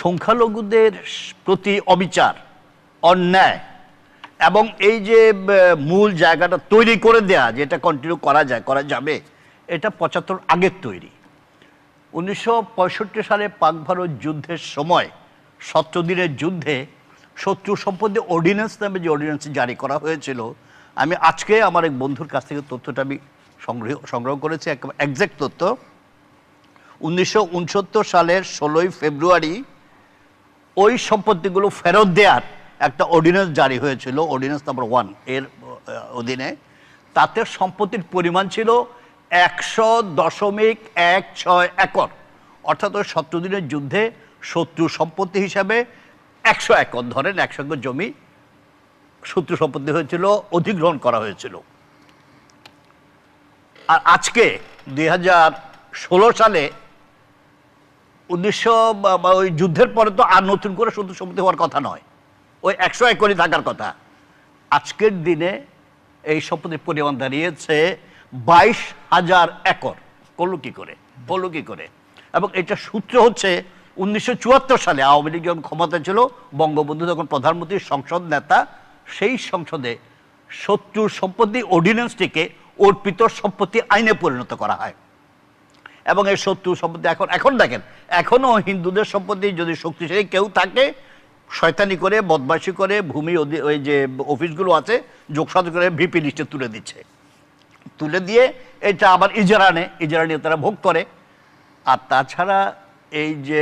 সংখ্যালঘুদের প্রতি অবিচার, অন্যায় এবং এই যে মূল জায়গাটা তৈরি করে দেয়া, যেটা কন্টিনিউ করা যাবে, এটা ৭৫ আগের তৈরি। ১৯৬৫ সালে পাক ভারত যুদ্ধের সময় ৭০ দিনের যুদ্ধে শত্রু সম্পত্তি অর্ডিন্যান্স নামে যে অর্ডিন্যান্স জারি করা হয়েছিল, আমি আজকে আমার এক বন্ধুর কাছ থেকে তথ্যটা আমি সংগ্রহ করেছি, একজ্যাক্ট তথ্য। ১৯৬৯ সালের ১৬ই ফেব্রুয়ারি ওই সম্পত্তিগুলো ফেরত দেওয়ার একটা অর্ডিন্যান্স জারি হয়েছিল, অর্ডিন্যান্স নম্বর 1 এর অধীনে। তাতে সম্পত্তির পরিমাণ ছিল ১০০.১৬ একর, অর্থাৎ ওই ৭০ দিনের যুদ্ধে শত্রু সম্পত্তি হিসাবে ১০০ একর, ধরেন ১০০ একর জমি শত্রু সম্পত্তি হয়েছিল, অধিগ্রহণ করা হয়েছিল। আর আজকে ২০১৬ সালে ওই যুদ্ধের পরে তো আর নতুন করে শত্রু সম্পত্তি হওয়ার কথা নয়, ওই ১০০ একরই থাকার কথা। আজকের দিনে এই সম্পত্তির পরিমাণ দাঁড়িয়েছে ২২,০০০ একর। করলো কি করে? এবং এটা সূত্র হচ্ছে ১৯৭৪ সালে আওয়ামী লীগ যখন ক্ষমতা ছিল, বঙ্গবন্ধু যখন প্রধানমন্ত্রী, সংসদ নেতা, সেই সংসদে শত্রুর সম্পত্তি অর্ডিন্যান্সটিকে অর্পিত সম্পত্তি আইনে পরিণত করা হয়। এবং এই শত্রু সম্পত্তি এখন দেখেন, এখনও হিন্দুদের সম্পত্তি যদি শক্তিশালী কেউ থাকে, শয়তানি করে, বদমাশি করে, ভূমি ওই যে অফিসগুলো আছে যোগসাধ করে ভিপি লিস্টে তুলে দিচ্ছে, তুলে দিয়ে এটা আবার ইজারা নিয়ে তারা ভোগ করে। আর তাছাড়া এই যে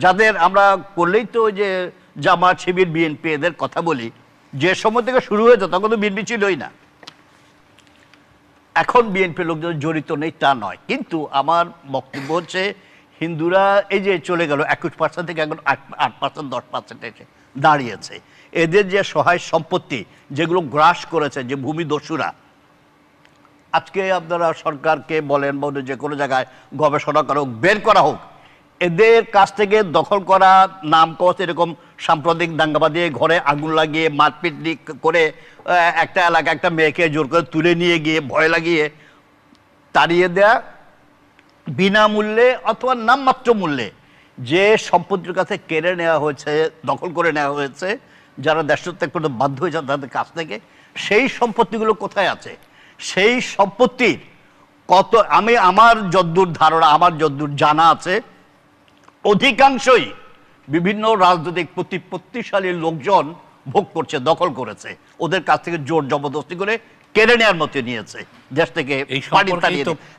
যাদের আমরা করলেই তো যে জামাত, শিবির, বিএনপি এদের কথা বলি, যে সময় থেকে শুরু হয়েছে তখন তো বিএনপি ছিলই না। এখন বিএনপি লোকজন জড়িত নেই তা নয়, কিন্তু আমার বক্তব্য হচ্ছে হিন্দুরা এই যে চলে গেল ২১% থেকে এখন ৮%, ১০% এসে দাঁড়িয়েছে। এদের যে সহায় সম্পত্তি যেগুলো গ্রাস করেছে যে ভূমিদস্যুরা, আজকে আপনারা সরকারকে বলেন বা যে কোনো জায়গায় গবেষণা করা হোক, বের করা হোক, এদের কাছ থেকে দখল করা, নাম কস এরকম সাম্প্রদায়িক দাঙ্গা দিয়ে ঘরে আগুন লাগিয়ে মারপিট করে একটা এলাকা একটা মেয়েকে জোর করে তুলে নিয়ে গিয়ে ভয় লাগিয়ে তাড়িয়ে দেয়া, বিনামূল্যে অথবা নামমাত্র মূল্যে যে সম্পত্তির কাছে কেড়ে নেওয়া হয়েছে, দখল করে নেওয়া হয়েছে, যারা দেশত্যাগ করতে বাধ্য হয়েছে তাদের কাছ থেকে, সেই সম্পত্তিগুলো কোথায় আছে? সেই সম্পত্তির কত, আমার যদ্দূর ধারণা, আমার যদ্দূর জানা আছে, অধিকাংশই বিভিন্ন রাজনৈতিক প্রতিপত্তিশালী লোকজন ভোগ করছে, দখল করেছে, ওদের কাছ থেকে জোর জবরদস্তি করে কেড়ে নেওয়ার মতো নিয়েছে দেশ থেকে।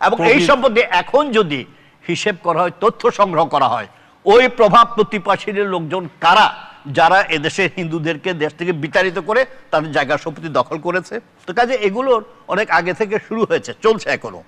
এবং এই সম্পত্তি এখন যদি হিসেব করা হয়, তথ্য সংগ্রহ করা হয়, ওই প্রভাব প্রতিপাশীর লোকজন কারা, যারা এদেশের হিন্দুদেরকে দেশ থেকে বিতাড়িত করে তাদের জায়গা সম্পত্তি দখল করেছে। তো কাজে এগুলোর অনেক আগে থেকে শুরু হয়েছে, চলছে এখনো।